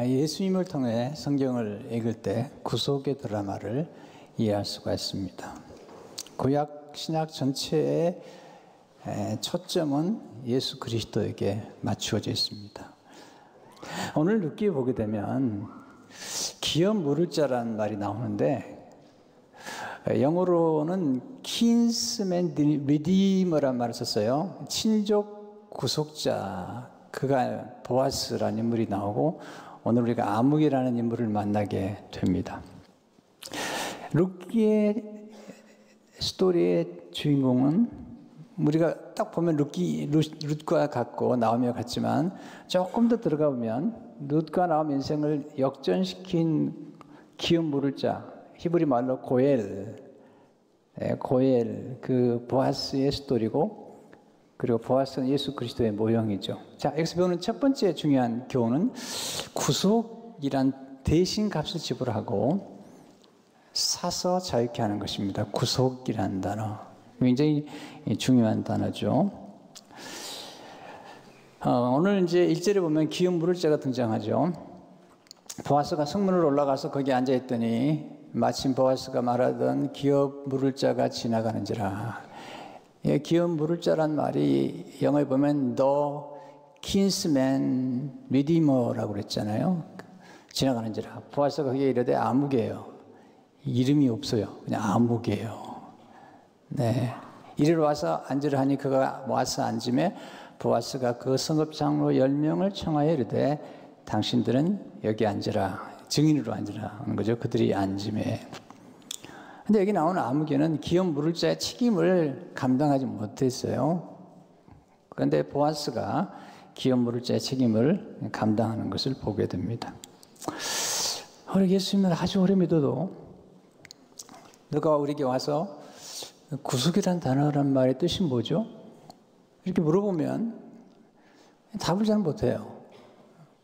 예수님을 통해 성경을 읽을 때 구속의 드라마를 이해할 수가 있습니다. 구약 신약 전체의 초점은 예수 그리스도에게 맞추어져 있습니다. 오늘 늦게 보게 되면 기업 물을 자라는 말이 나오는데 영어로는 kinsman redeemer란 말을 썼어요. 친족 구속자, 그가 보아스라는 인물이 나오고 오늘 우리가 아묵이라는 인물을 만나게 됩니다. 룻기의 스토리의 주인공은 우리가 딱 보면 룻과 같고 나오미와 같지만 조금 더 들어가 보면 룻과 나오미 인생을 역전시킨 기업 물을 자, 히브리 말로 고엘, 그 보아스의 스토리고, 그리고 보아스는 예수 그리스도의 모형이죠. 자, 여기서 배우는 첫 번째 중요한 교훈은 구속이란 대신 값을 지불하고 사서 자유케 하는 것입니다. 구속이라는 단어. 굉장히 중요한 단어죠. 오늘 이제 1절에 보면 기업 물을 자가 등장하죠. 보아스가 성문으로 올라가서 거기 앉아있더니 마침 보아스가 말하던 기업 물을 자가 지나가는지라. 기업 물을 자란 말이 영어에 보면 the kinsman redeemer라고 그랬잖아요. 지나가는지라. 보아스가 거기에 이르되 아묵이에요. 이름이 없어요. 그냥 아묵이에요. 네. 이리로 와서 앉으라 하니 그가 와서 앉음에 보아스가 그 성읍 장로 10명을 청하여 이르되 당신들은 여기 앉으라. 증인으로 앉으라 하는 거죠. 그들이 앉음에. 근데 여기 나오는 아무개는 기업 물을 자의 책임을 감당하지 못했어요. 그런데 보아스가 기업 물을 자의 책임을 감당하는 것을 보게 됩니다. 우리 예수님을 아주 오래 믿어도 너가 우리에게 와서 구속이란 단어란 말의 뜻이 뭐죠? 이렇게 물어보면 답을 잘 못해요.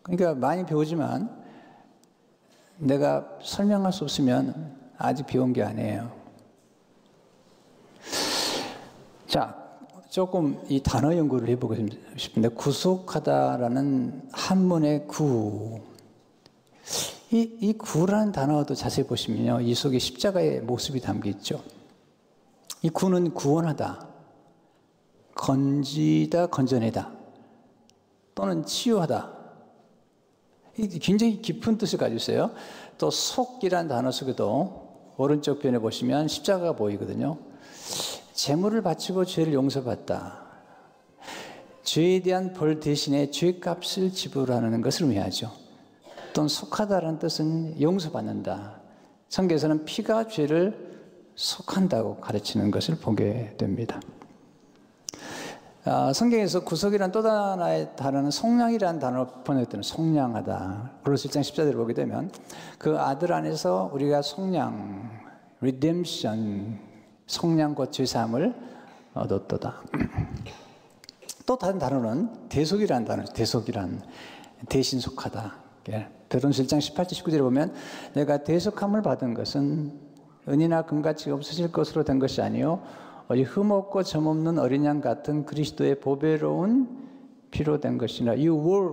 그러니까 많이 배우지만 내가 설명할 수 없으면 아직 배운 게 아니에요. 자, 조금 이 단어 연구를 해보고 싶은데 구속하다라는 한문의 구. 이 구라는 단어도 자세히 보시면요. 이 속에 십자가의 모습이 담겨 있죠. 이 구는 구원하다, 건지다, 건져내다, 또는 치유하다. 굉장히 깊은 뜻을 가지고 있어요. 또 속이라는 단어 속에도 오른쪽 편에 보시면 십자가가 보이거든요. 재물을 바치고 죄를 용서받다. 죄에 대한 벌 대신에 죄값을 지불하는 것을 의미하죠. 또는 속하다라는 뜻은 용서받는다. 성경에서는 피가 죄를 속한다고 가르치는 것을 보게 됩니다. 성경에서 구속이란 또 하나의 단어는 속량이라는 단어로 번역되는 속량하다. 고린도서 1장 14절을 보게 되면 그 아들 안에서 우리가 속량, redemption, 속량 곧 죄사함을 얻었도다. 또 다른 단어는 대속이라는 단어죠. 대속이란 대신 속하다. 베드로전서 1장 18절 19절에 보면 내가 대속함을 받은 것은 은이나 금같이 없어질 것으로 된 것이 아니요 오직 흠없고 점없는 어린 양 같은 그리스도의 보배로운 피로 된 것이나 you were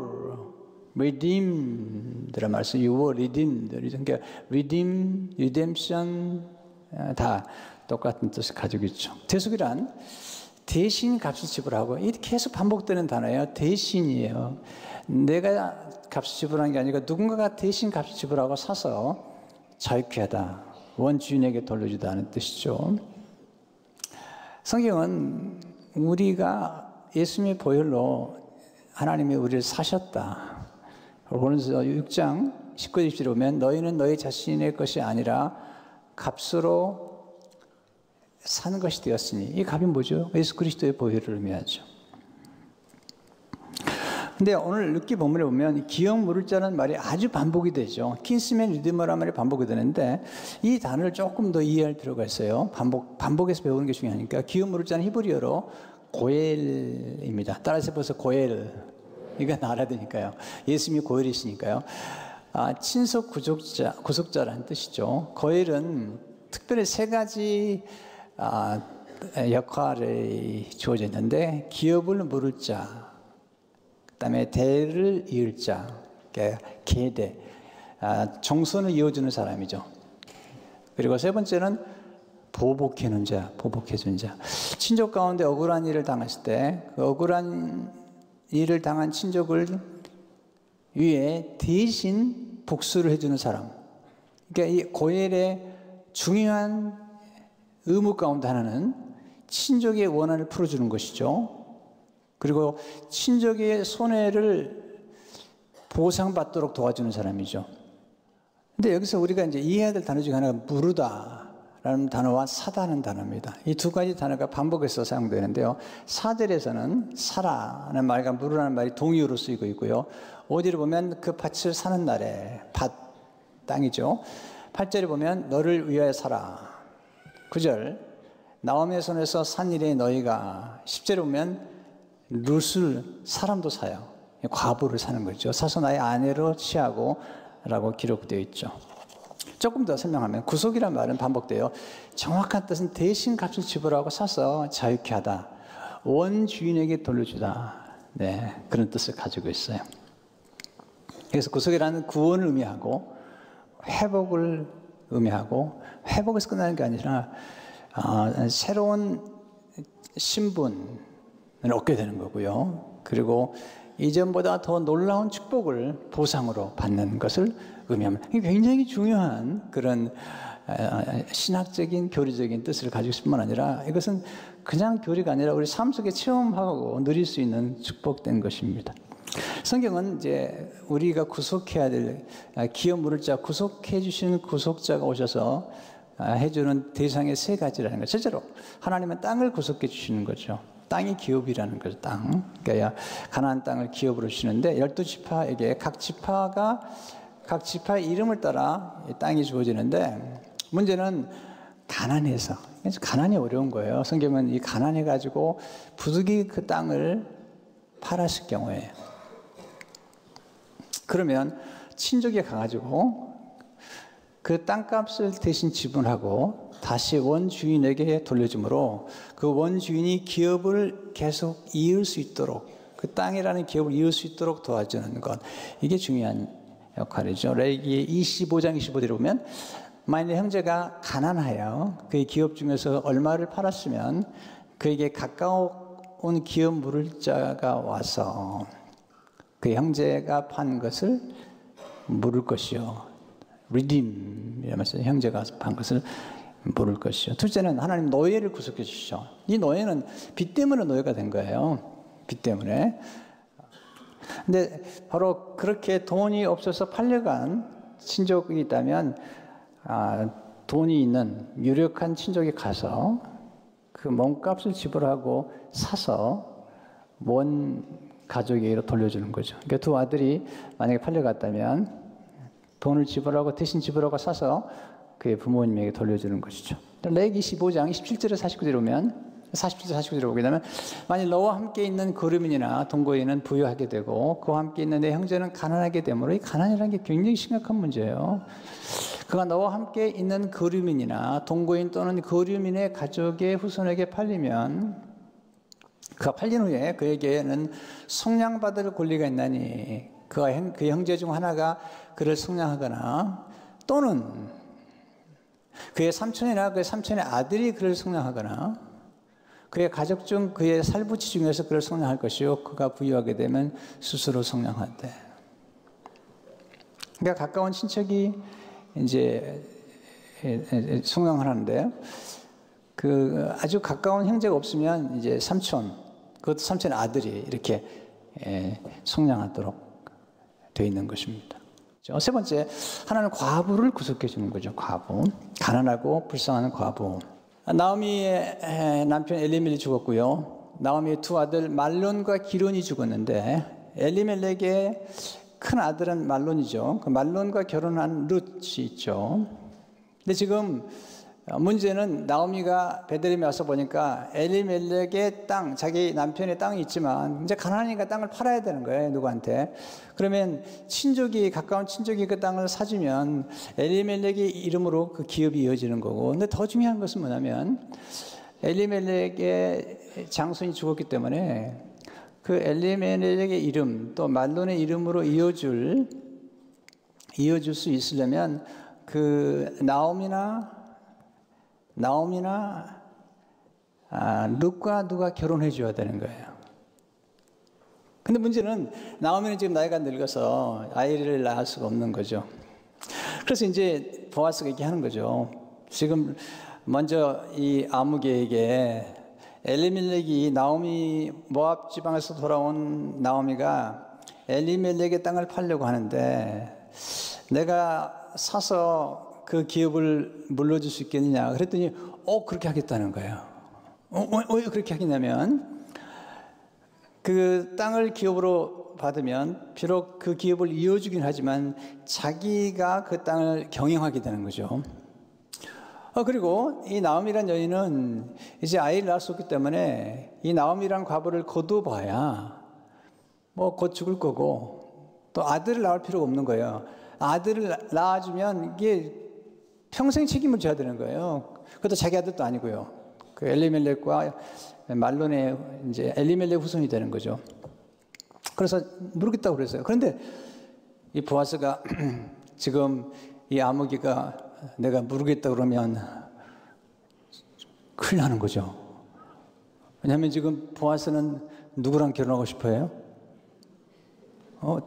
redeemed 라는 말씀 you were redeemed 그러니까 redeem, redemption 다 똑같은 뜻을 가지고 있죠. 대속이란 대신 값을 지불하고 이렇게 계속 반복되는 단어예요. 대신이에요. 내가 값을 지불하는 게 아니라 누군가가 대신 값을 지불하고 사서 자유케 하다. 원주인에게 돌려주다 하는 뜻이죠. 성경은 우리가 예수님의 보혈로 하나님이 우리를 사셨다. 고린도서 6장 19절 20절에 보면 너희는 너희 자신의 것이 아니라 값으로 산 것이 되었으니 이 값이 뭐죠? 예수 그리스도의 보혈을 의미하죠. 근데 오늘 룻기 본문에 보면 기업 물을 자는 말이 아주 반복이 되죠. kinsman redeemer라는 말이 반복이 되는데 이 단어를 조금 더 이해할 필요가 있어요. 반복해서 배우는 게 중요하니까 기업 물을 자는 히브리어로 고엘입니다. 따라서 벌써 고엘 이거 알아야 되니까요. 예수님이 고엘이시니까요. 친속 구속자라는 뜻이죠. 고엘은 특별히 세 가지 역할이 주어져 있는데 기업을 물을 자, 그 다음에 대를 이을 자, 그러니까 계대, 정선을 이어주는 사람이죠. 그리고 세 번째는 보복해주는 자. 친족 가운데 억울한 일을 당했을 때 그 억울한 일을 당한 친족을 위해 대신 복수를 해주는 사람. 그러니까 이 고엘의 중요한 의무 가운데 하나는 친족의 원한을 풀어주는 것이죠. 그리고 친족의 손해를 보상받도록 도와주는 사람이죠. 근데 여기서 우리가 이제 이해해야 될 단어 중에 하나가 무르다라는 단어와 사다는 단어입니다. 이 두 가지 단어가 반복해서 사용되는데요. 4절에서는 사라는 말과 무르라는 말이 동의어로 쓰이고 있고요. 5절에 보면 그 밭을 사는 날에 밭, 땅이죠. 8절에 보면 너를 위하여 사라. 9절 나오미의 손에서 산 일에 너희가. 10절에 보면 룻을 사람도 사요. 과부를 사는 거죠. 사서 나의 아내로 취하고 라고 기록되어 있죠. 조금 더 설명하면 구속이라는 말은 반복돼요. 정확한 뜻은 대신 값을 지불하고 사서 자유케 하다. 원주인에게 돌려주다. 네, 그런 뜻을 가지고 있어요. 그래서 구속이라는 구원을 의미하고 회복을 의미하고 회복에서 끝나는 게 아니라 새로운 신분을 얻게 되는 거고요. 그리고 이전보다 더 놀라운 축복을 보상으로 받는 것을 의미합니다. 이게 굉장히 중요한 그런 신학적인 교리적인 뜻을 가지고 있을 뿐만 아니라 이것은 그냥 교리가 아니라 우리 삶 속에 체험하고 누릴 수 있는 축복된 것입니다. 성경은 이제 우리가 구속해야 될 기업 물을 자 구속해 주시는 구속자가 오셔서 해주는 대상의 세 가지라는 거죠. 실제로 하나님은 땅을 구속해 주시는 거죠. 땅이 기업이라는 거죠. 땅. 그러니까 가나안 땅을 기업으로 주시는데 12지파에게 각 지파의 이름을 따라 땅이 주어지는데 문제는 가난해서. 가난이 어려운 거예요. 성경은 이 가난해 가지고 부득이 그 땅을 팔았을 경우에 그러면 친족이 가가지고 그 땅값을 대신 지불하고 다시 원주인에게 돌려주므로 그 원주인이 기업을 계속 이을 수 있도록 그 땅이라는 기업을 이을 수 있도록 도와주는 것. 이게 중요한 역할이죠. 레위기 25장 25절에 보면 만일 형제가 가난하여 그의 기업 중에서 얼마를 팔았으면 그에게 가까운 기업 물을 자가 와서 그 형제가 판 것을 물을 것이요. 리딤이라면서 형제가 판 것을 물을 것이요. 둘째는 하나님 노예를 구속해 주시죠. 이 노예는 빚 때문에 노예가 된 거예요. 빚 때문에. 근데 바로 그렇게 돈이 없어서 팔려간 친족이 있다면 돈이 있는 유력한 친족이 가서 그 몸값을 지불하고 사서 원 가족에게로 돌려주는 거죠. 그러니까 두 아들이 만약에 팔려갔다면 돈을 지불하고 대신 지불하고 사서 그의 부모님에게 돌려주는 것이죠. 레위기 25장 27절에 49절에 보면 47절 49절에 보게 되면 만일 너와 함께 있는 거류민이나 동거인은 부유하게 되고 그와 함께 있는 내 형제는 가난하게 되므로 이 가난이라는 게 굉장히 심각한 문제예요. 그가 너와 함께 있는 거류민이나 동거인 또는 거류민의 가족의 후손에게 팔리면 그가 팔린 후에 그에게는 속량받을 권리가 있나니 그의 형제 중 하나가 그를 속량하거나 또는 그의 삼촌이나 그의 삼촌의 아들이 그를 속량하거나 그의 가족 중 그의 살부치 중에서 그를 속량할 것이요 그가 부유하게 되면 스스로 속량하되. 그러니까 가까운 친척이 이제 속량을 하는데요. 그 아주 가까운 형제가 없으면 이제 삼촌, 그것도 삼촌의 아들이 이렇게 속량하도록 되어 있는 것입니다. 세 번째, 하나는 과부를 구속해 주는 거죠. 과부, 가난하고 불쌍한 과부. 나오미의 남편 엘리멜이 죽었고요. 나오미의 두 아들 말론과 기론이 죽었는데 엘리멜렉의 큰 아들은 말론이죠. 그 말론과 결혼한 룻이 있죠. 근데 지금 문제는 나오미가 베들레헴에 와서 보니까 엘리멜렉의 땅, 자기 남편의 땅이 있지만 이제 가난하니까 땅을 팔아야 되는 거예요. 누구한테. 그러면 친족이, 가까운 친족이 그 땅을 사주면 엘리멜렉의 이름으로 그 기업이 이어지는 거고. 근데 더 중요한 것은 뭐냐면 엘리멜렉의 장손이 죽었기 때문에 그 엘리멜렉의 이름 또 말론의 이름으로 이어줄 수 있으려면 그 나옴이나 룻과 누가 결혼해 줘야 되는 거예요. 근데 문제는 나오미는 지금 나이가 늙어서 아이를 낳을 수가 없는 거죠. 그래서 이제 보아스가 이렇게 하는 거죠. 지금 먼저 이 아무개에게 엘리멜렉이 나오미 모압 지방에서 돌아온 나오미가 엘리멜렉의 땅을 팔려고 하는데 내가 사서 그 기업을 물려줄 수 있겠느냐 그랬더니 그렇게 하겠다는 거예요. 그렇게 하겠냐면 그 땅을 기업으로 받으면 비록 그 기업을 이어주긴 하지만 자기가 그 땅을 경영하게 되는 거죠. 그리고 이 나오미란 여인은 이제 아이를 낳을 수 없기 때문에 이 나오미란 과부를 거둬봐야 뭐 곧 죽을 거고 또 아들을 낳을 필요가 없는 거예요. 아들을 낳아주면 이게 평생 책임을 져야 되는 거예요. 그것도 자기 아들도 아니고요. 그 엘리멜렉과 말론의 이제 엘리멜렉 후손이 되는 거죠. 그래서 모르겠다고 그랬어요. 그런데 이 보아스가 지금 이 아무개가 내가 모르겠다 그러면 큰일 나는 거죠. 왜냐하면 지금 보아스는 누구랑 결혼하고 싶어요?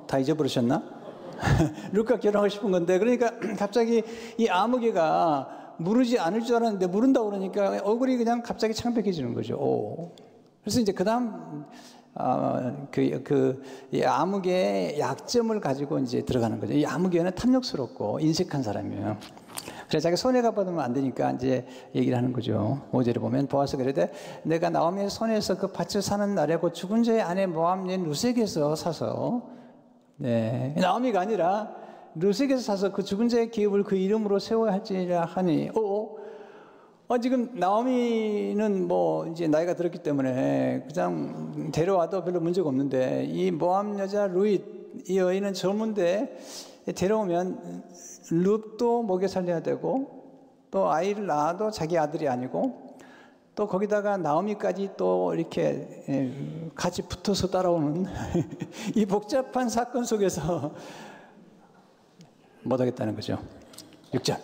다 잊어버리셨나? 룻과 결혼하고 싶은 건데 그러니까 갑자기 이 아무개가 물으지 않을 줄 알았는데 물은다고 그러니까 얼굴이 그냥 갑자기 창백해지는 거죠. 그래서 이제 그 다음 이 아무개의 약점을 가지고 이제 들어가는 거죠. 이 아무개는 탐욕스럽고 인색한 사람이에요. 그래서 자기 손해가 받으면 안 되니까 이제 얘기를 하는 거죠. 5절에 보면 보아스가 이르되 내가 나오미의 손에서 그 밭을 사는 날에 그 죽은 자의 아내 모압 여인 룻에게서 사서 나오미가 아니라 룻에게서 사서 그 죽은 자의 기업을 그 이름으로 세워야 할지라 하니 지금 나오미는 뭐 이제 나이가 들었기 때문에 그냥 데려와도 별로 문제가 없는데 이 모압 여자 룻 이 여인은 젊은데 데려오면 룻도 먹여 살려야 되고 또 아이를 낳아도 자기 아들이 아니고 또 거기다가 나오미까지 또 이렇게 같이 붙어서 따라오는 이 복잡한 사건 속에서 못하겠다는 거죠. 6절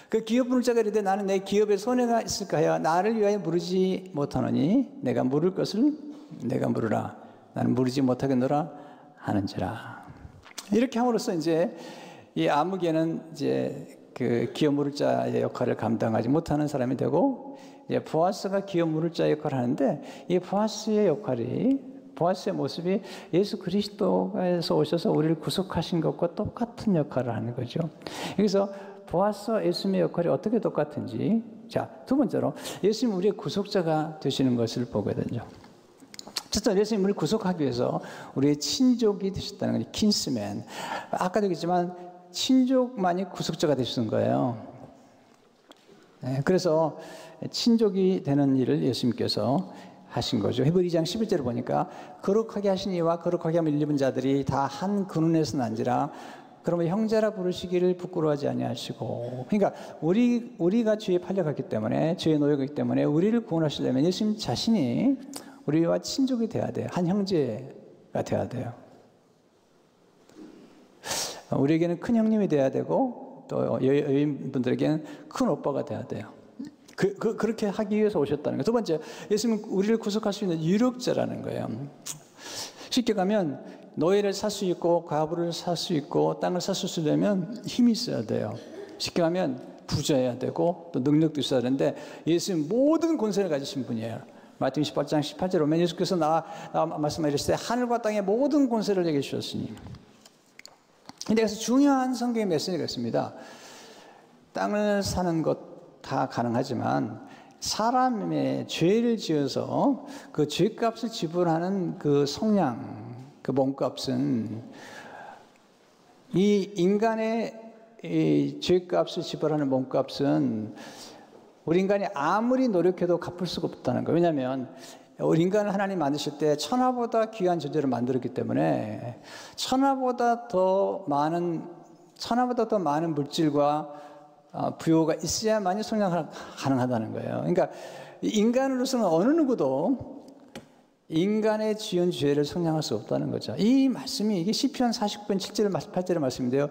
그 기업 부를 자가 이르되 나는 내 기업에 손해가 있을까 하여 나를 위하여 물으지 못하노니 내가 물을 것을 내가 물으라 나는 물으지 못하겠노라 하는지라. 이렇게 함으로써 이제 이 아무개는 이제 그 기업 물을 자의 역할을 감당하지 못하는 사람이 되고 이제 보아스가 기업 물을 자의 역할을 하는데 이 보아스의 모습이 예수 그리스도에서 오셔서 우리를 구속하신 것과 똑같은 역할을 하는 거죠. 그래서 보아스와 예수님의 역할이 어떻게 똑같은지 두 번째로 예수님 우리의 구속자가 되시는 것을 보게 되죠. 첫째, 예수님 우리를 구속하기 위해서 우리의 친족이 되셨다는 거죠. 킨스맨. 아까도 얘기했지만 친족만이 구속자가 되시는 거예요. 그래서 친족이 되는 일을 예수님께서 하신 거죠. 히브리 2장 11절을 보니까 거룩하게 하신 이와 거룩하게 함을 입은 자들이 다 한 근원에서 난지라 그러면 형제라 부르시기를 부끄러워하지 아니하시고 그러니까 우리가 죄에 팔려갔기 때문에 죄의 노예이기 때문에 우리를 구원하시려면 예수님 자신이 우리와 친족이 돼야 돼요. 한 형제가 돼야 돼요. 우리에게는 큰 형님이 돼야 되고 또 여인분들에게는 큰 오빠가 돼야 돼요. 그렇게 하기 위해서 오셨다는 거예요. 두 번째, 예수님은 우리를 구속할 수 있는 유력자라는 거예요. 쉽게 가면 노예를 살 수 있고 과부를 살 수 있고 땅을 살 수 있으려면 힘이 있어야 돼요. 쉽게 가면 부자여야 되고 또 능력도 있어야 되는데 예수님은 모든 권세를 가지신 분이에요. 마태복음 18장 18절에 보면 예수께서 나 말씀하셨을 때 하늘과 땅의 모든 권세를 내게 주셨으니. 근데 여기서 중요한 성경의 메시지가 있습니다. 땅을 사는 것 다 가능하지만 사람의 죄를 지어서 그 죄값을 지불하는 그 속량, 그 몸값은 이 인간의 이 죄값을 지불하는 몸값은 우리 인간이 아무리 노력해도 갚을 수가 없다는 거예요. 왜냐하면 우리 인간을 하나님 만드실 때 천하보다 귀한 존재를 만들었기 때문에 천하보다 더 많은 물질과 부요가 있어야만이 성장이 가능하다는 거예요. 그러니까 인간으로서는 어느 누구도 인간의 지은 죄를 속량할 수 없다는 거죠. 이 말씀이 이게 시편 49편 7절 8절의 말씀인데요.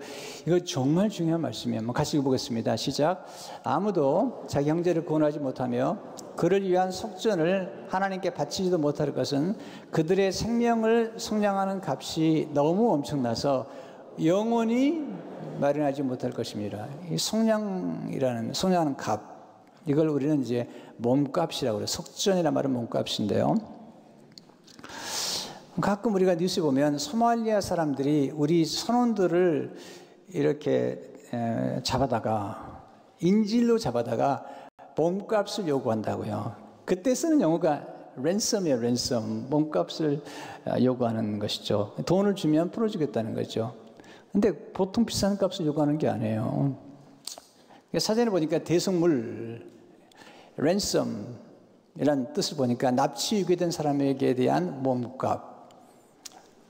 이거 정말 중요한 말씀이에요. 한번 같이 읽어보겠습니다. 시작. 아무도 자기 형제를 구원하지 못하며 그를 위한 속전을 하나님께 바치지도 못할 것은 그들의 생명을 속량하는 값이 너무 엄청나서 영원히 마련하지 못할 것입니다. 이 속량하는 값, 이걸 우리는 이제 몸값이라고 그래요. 속전이라는 말은 몸값인데요. 가끔 우리가 뉴스 보면 소말리아 사람들이 우리 선원들을 이렇게 잡아다가 인질로 잡아다가 몸값을 요구한다고요. 그때 쓰는 용어가 랜섬이에요. 랜섬. 몸값을 요구하는 것이죠. 돈을 주면 풀어주겠다는 거죠. 근데 보통 비싼 값을 요구하는 게 아니에요. 사전에 보니까 대속물, 랜섬이라는 뜻을 보니까 납치 유기된 사람에게 대한 몸값,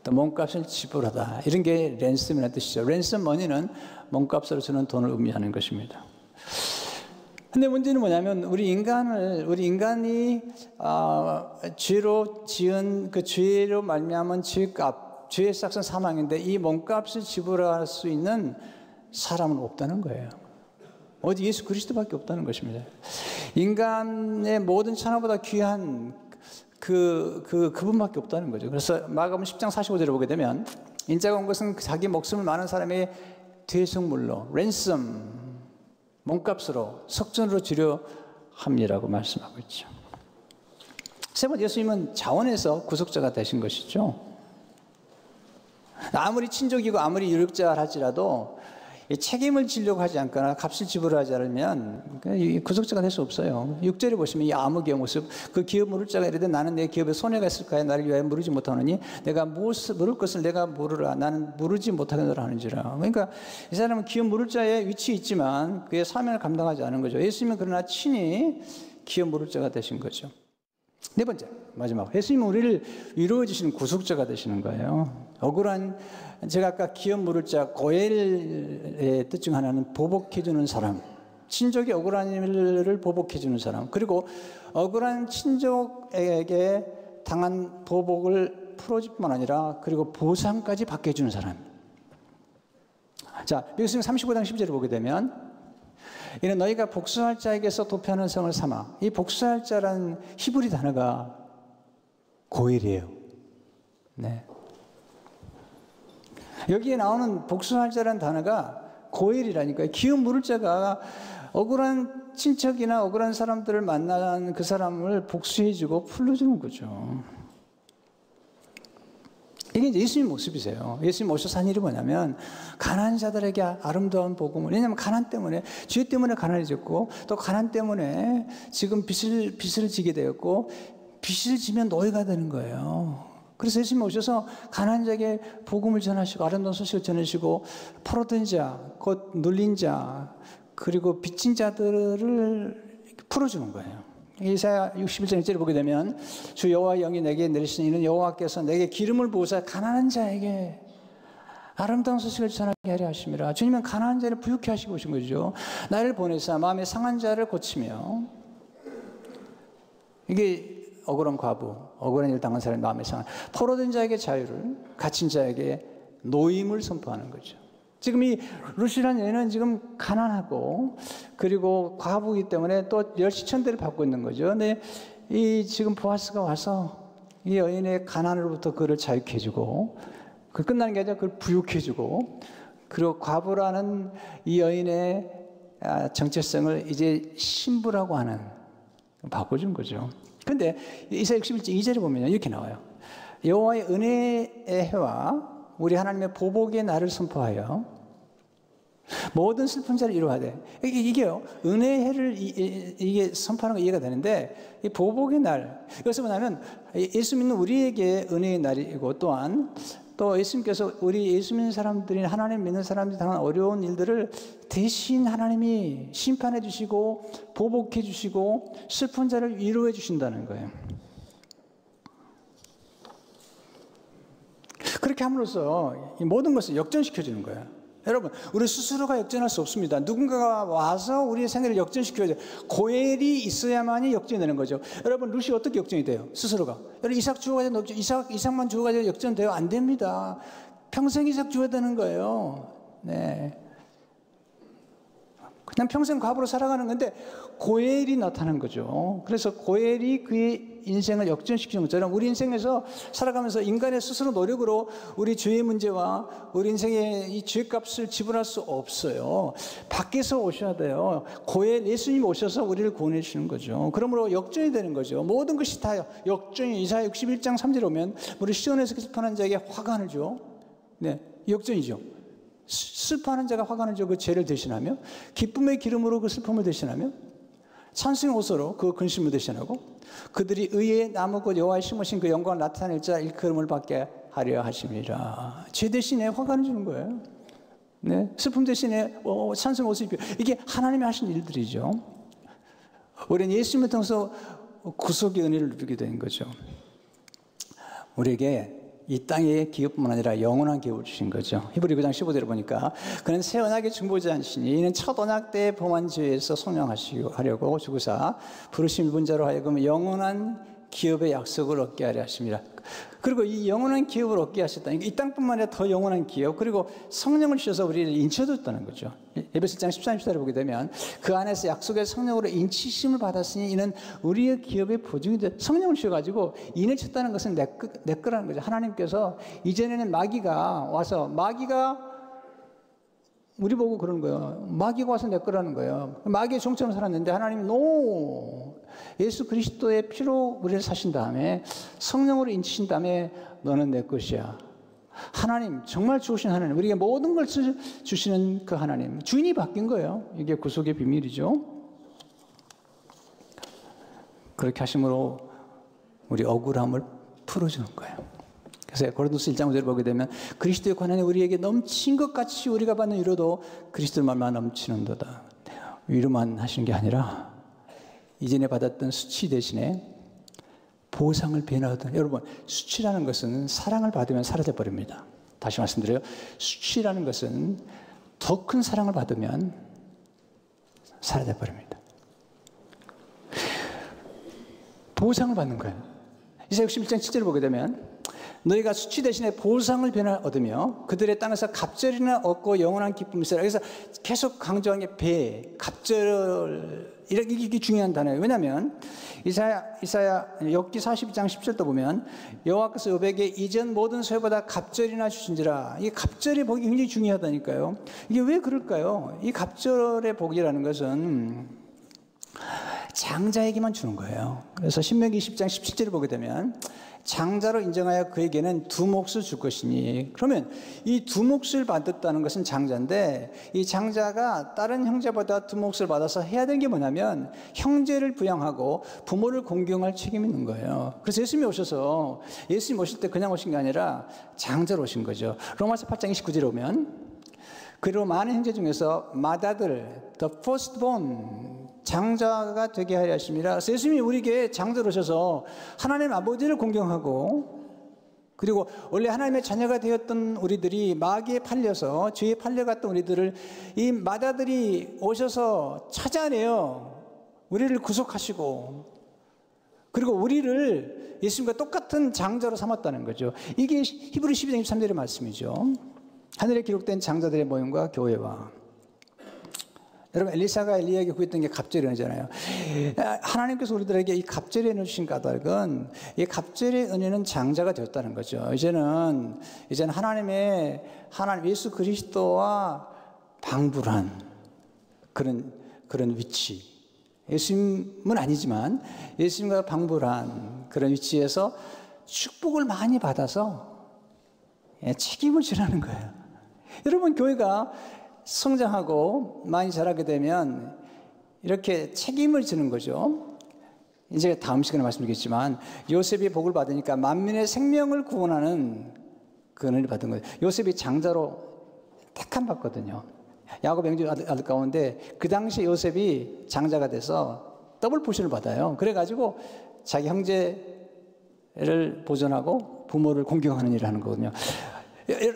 또 몸값을 지불하다, 이런 게 랜섬이라는 뜻이죠. 랜섬 머니는 몸값으로 주는 돈을 의미하는 것입니다. 근데 문제는 뭐냐면 우리 인간이 죄로 지은 그 죄로 말미암은 죄값, 죄의 싹은 사망인데 이 몸값을 지불할 수 있는 사람은 없다는 거예요. 오직 예수 그리스도밖에 없다는 것입니다. 인간의 모든 천하보다 귀한 그분밖에 없다는 거죠. 그래서 마가복음 10장 45절을 보게 되면 인자가 온 것은 자기 목숨을 많은 사람의 대속물로, 랜섬, 몸값으로, 속전으로 주려 함이라고 말씀하고 있죠. 세 번째, 예수님은 자원에서 구속자가 되신 것이죠. 아무리 친족이고 아무리 유력자라 할지라도 책임을 지려고 하지 않거나 값을 지불하지 않으면 구속자가 될 수 없어요. 6절에 보시면 이 암흑의 모습, 그 기업 물을 자가 이르되 나는 내 기업에 손해가 있을까요? 나를 위하여 물으지 못하느니 내가 물을 것을 내가 물으라. 나는 물으지 못하느라 하는지라. 그러니까 이 사람은 기업 물을 자의 위치에 있지만 그의 사명을 감당하지 않은 거죠. 예수님은 그러나 친히 기업 물을 자가 되신 거죠. 네 번째, 마지막, 예수님은 우리를 위로해 주시는 구속자가 되시는 거예요. 억울한, 제가 아까 기업 물을 자, 고엘의 뜻 중 하나는 보복해 주는 사람, 친족이 억울한 일을 보복해 주는 사람, 그리고 억울한 친족에게 당한 보복을 풀어줄 뿐만 아니라 그리고 보상까지 받게 해주는 사람. 자, 예수님 35장 10절을 보게 되면 이는 너희가 복수할 자에게서 도피하는 성을 삼아. 이 복수할 자라는 히브리 단어가 고엘이에요. 네. 여기에 나오는 복수할 자라는 단어가 고엘이라니까요. 기업 물을 자가 억울한 친척이나 억울한 사람들을 만난 그 사람을 복수해주고 풀어주는 거죠. 이게 이제 예수님 모습이세요. 예수님 오셔서 한 일이 뭐냐면 가난한 자들에게 아름다운 복음을, 왜냐하면 가난 때문에, 죄 때문에 가난해졌고 또 가난 때문에 지금 빚을 지게 되었고 빚을 지면 노예가 되는 거예요. 그래서 예수님 오셔서 가난한 자에게 복음을 전하시고 아름다운 소식을 전하시고 포로된 자, 곧 눌린 자, 그리고 빚진 자들을 풀어주는 거예요. 이사야 61장 1절을 보게 되면 주 여호와의 영이 내게 내리시니 이는 여호와께서 내게 기름을 부으사 가난한 자에게 아름다운 소식을 전하게 하려 하심이라. 주님은 가난한 자를 부유케 하시고 오신 거죠. 나를 보내사 마음에 상한 자를 고치며, 이게 억울한 과부, 억울한 일 당한 사람의 마음에 상한, 포로된 자에게 자유를, 갇힌 자에게 노임을 선포하는 거죠. 지금 이 루시라는 여인은 지금 가난하고 그리고 과부이기 때문에 또 열시천대를 받고 있는 거죠. 근데 이 지금 보아스가 와서 이 여인의 가난으로부터 그를 자유케 해주고, 그 끝나는 게 아니라 그걸 부유케 해주고, 그리고 과부라는 이 여인의 정체성을 이제 신부라고 하는, 바꿔준 거죠. 근데 이사야 61장 2절에 보면 이렇게 나와요. 여호와의 은혜의 해와 우리 하나님의 보복의 날을 선포하여 모든 슬픈 자를 이루하되. 이게요, 은혜의 해를 이게 선포하는 거 이해가 되는데, 이 보복의 날, 이것은 뭐냐면 예수 믿는 우리에게 은혜의 날이고, 또한 또 예수님께서 우리 예수 믿는 사람들이, 하나님 믿는 사람들이 당한 어려운 일들을 대신 하나님이 심판해 주시고 보복해 주시고 슬픈 자를 위로해 주신다는 거예요. 그렇게 함으로써 이 모든 것을 역전시켜 주는 거예요. 여러분, 우리 스스로가 역전할 수 없습니다. 누군가가 와서 우리의 생애를 역전시켜야 돼요. 고엘이 있어야만이 역전이 되는 거죠. 여러분, 루시 어떻게 역전이 돼요? 스스로가. 여러분, 이삭 주어가 되는 이삭만 주어가 되는 역전돼요? 안 됩니다. 평생 이삭 주어야 되는 거예요. 네. 그냥 평생 과부로 살아가는 건데 고엘이 나타난 거죠. 그래서 고엘이 그의 인생을 역전시키는 것처럼 우리 인생에서 살아가면서 인간의 스스로 노력으로 우리 죄의 문제와 우리 인생의 이 죄값을 지불할 수 없어요. 밖에서 오셔야 돼요. 고엘 예수님이 오셔서 우리를 구원해 주시는 거죠. 그러므로 역전이 되는 거죠. 모든 것이 다 역전이. 이사야 61장 3절에 오면 우리 시온에서 슬퍼하는 자에게 화관을 줘. 네, 역전이죠. 슬퍼하는 자가 화관을 줘 그 죄를 대신하며 기쁨의 기름으로 그 슬픔을 대신하며 찬송의 옷으로 그 근심을 대신하고 그들이 의의 나무꽃 여호와의 심으신 그 영광을 나타낼 자 일컬음을 받게 하려 하심이라. 죄 대신에 화관을 주는 거예요. 네, 슬픔 대신에 찬송의 옷을 입혀. 이게 하나님이 하신 일들이죠. 우리는 예수님을 통해서 구속의 은혜를 누리게 된 거죠. 우리에게 이 땅의 기업뿐만 아니라 영원한 기업을 주신 거죠. 히브리 9장 15절에 보니까 그는 새 언약의 중보자이시니 이는 첫 언약 때 범한 죄에서 속량하려고 주구사 부르심 분자로 하여금 영원한 기업의 약속을 얻게 하려 하십니다. 그리고 이 영원한 기업을 얻게 하셨다. 이 땅뿐만 아니라 더 영원한 기업, 그리고 성령을 주셔서 우리를 인쳐줬다는 거죠. 에베소장 13, 14절을 보게 되면 그 안에서 약속의 성령으로 인치심을 받았으니 이는 우리의 기업의 보증이 돼. 성령을 주셔가지고 인을 쳤다는 것은 내 거라는 거죠. 하나님께서 이전에는 마귀가 와서 우리 보고 그러는 거예요. 마귀가 와서 내 거라는 거예요. 마귀의 종처럼 살았는데 하나님이 예수 그리스도의 피로 우리를 사신 다음에 성령으로 인치신 다음에 너는 내 것이야. 하나님, 정말 좋으신 하나님, 우리에게 모든 걸 주시는 그 하나님, 주인이 바뀐 거예요. 이게 구속의 비밀이죠. 그렇게 하심으로 우리 억울함을 풀어주는 거예요. 그래서 고린도서 1장 5절을 보게 되면 그리스도의 권한이 우리에게 넘친 것 같이 우리가 받는 위로도 그리스도의 말만 넘치는도다. 위로만 하시는 게 아니라 이전에 받았던 수치 대신에 보상을 변화하던. 여러분, 수치라는 것은 사랑을 받으면 사라져 버립니다. 다시 말씀드려요. 수치라는 것은 더 큰 사랑을 받으면 사라져 버립니다. 보상을 받는 거예요. 이사야 61장 7절을 보게 되면 너희가 수치 대신에 보상을 변화 얻으며 그들의 땅에서 갑절이나 얻고 영원한 기쁨이 있으라. 그래서 계속 강조한 게 갑절, 이게 중요한 단어예요. 왜냐하면 이사야 욥기 42장 10절도 보면 여호와께서 욥에게 이전 모든 소유보다 갑절이나 주신지라. 이 갑절의 복이 굉장히 중요하다니까요. 이게 왜 그럴까요? 이 갑절의 복이라는 것은 장자에게만 주는 거예요. 그래서 신명기 20장 17절을 보게 되면 장자로 인정하여 그에게는 두 몫을 줄 것이니. 그러면 이 두 몫을 받았다는 것은 장자인데 이 장자가 다른 형제보다 두 몫을 받아서 해야 되는 게 뭐냐면 형제를 부양하고 부모를 공경할 책임이 있는 거예요. 그래서 예수님이 오셔서 예수님 오실 때 그냥 오신 게 아니라 장자로 오신 거죠. 로마서 8장 29절에 오면 그리고 많은 형제 중에서 맏아들, the firstborn, 장자가 되게 하려 하심이라. 그래서 예수님이 우리에게 장자로 오셔서 하나님 아버지를 공경하고, 그리고 원래 하나님의 자녀가 되었던 우리들이 마귀에 팔려서 죄에 팔려갔던 우리들을 이 맏아들이 오셔서 찾아내요. 우리를 구속하시고, 그리고 우리를 예수님과 똑같은 장자로 삼았다는 거죠. 이게 히브리 12장 23절의 말씀이죠. 하늘에 기록된 장자들의 모임과 교회와. 여러분, 엘리사가 엘리야에게 구했던 게 갑절의 은혜잖아요. 하나님께서 우리들에게 이 갑절의 은혜 주신 까닭은 이 갑절의 은혜는 장자가 되었다는 거죠. 이제는 하나님 예수 그리스도와 방불한 그런 위치. 예수님은 아니지만 예수님과 방불한 그런 위치에서 축복을 많이 받아서 책임을 지라는 거예요. 여러분, 교회가 성장하고 많이 자라게 되면 이렇게 책임을 지는 거죠. 이제 다음 시간에 말씀드리겠지만 요셉이 복을 받으니까 만민의 생명을 구원하는 그 은혜를 받은 거예요. 요셉이 장자로 택함 받거든요. 야곱 형제 아들 가운데 그 당시 요셉이 장자가 돼서 더블 포션을 받아요. 그래가지고 자기 형제를 보존하고 부모를 공경하는 일을 하는 거거든요.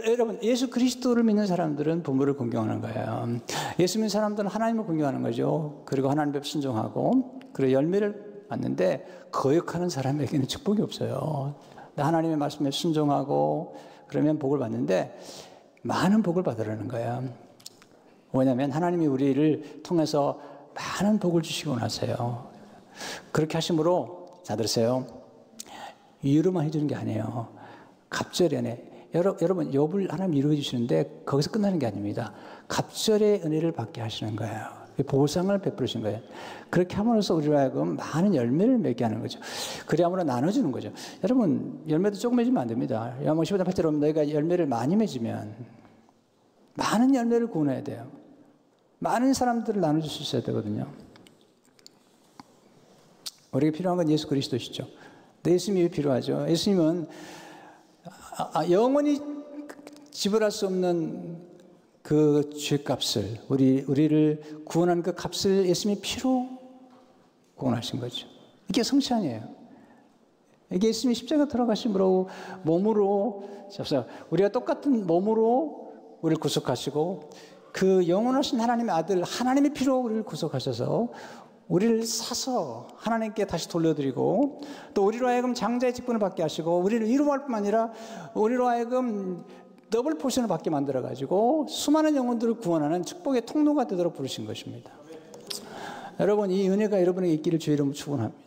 여러분, 예수 그리스도를 믿는 사람들은 부모를 공경하는 거예요. 예수 믿는 사람들은 하나님을 공경하는 거죠. 그리고 하나님 앞에 순종하고 그리고 열매를 받는데 거역하는 사람에게는 축복이 없어요. 하나님의 말씀에 순종하고 그러면 복을 받는데 많은 복을 받으라는 거예요. 왜냐하면 하나님이 우리를 통해서 많은 복을 주시고 나서요. 그렇게 하심으로, 자 들으세요. 위로만 해주는 게 아니에요. 갑절의 은혜. 여러분, 욥을 하나님 위로해 주시는데 거기서 끝나는 게 아닙니다. 갑절의 은혜를 받게 하시는 거예요. 보상을 베푸시는 거예요. 그렇게 함으로써 우리로 하여금 많은 열매를 맺게 하는 거죠. 그래야므로 나눠주는 거죠. 여러분, 열매도 조금 맺으면 안 됩니다. 요한복음 15장 8절에 보면 너희가 열매를 많이 맺으면 많은 열매를 구원해야 돼요. 많은 사람들을 나눠줄 수 있어야 되거든요. 우리에게 필요한 건 예수 그리스도시죠. 예수님이 필요하죠. 예수님은 영원히 지불할 수 없는 그 죄값을, 우리를 구원한 그 값을 예수님이 피로 구원하신 거죠. 이게 성취 아니에요. 이게 예수님이 십자가 돌아가심으로 몸으로, 우리가 똑같은 몸으로 우리를 구속하시고 그 영원하신 하나님의 아들, 하나님의 피로 우리를 구속하셔서 우리를 사서 하나님께 다시 돌려드리고 또 우리로 하여금 장자의 직분을 받게 하시고 우리를 위로할 뿐만 아니라 우리로 하여금 더블 포션을 받게 만들어가지고 수많은 영혼들을 구원하는 축복의 통로가 되도록 부르신 것입니다. 여러분, 이 은혜가 여러분에게 있기를 주의 이름으로 축원합니다.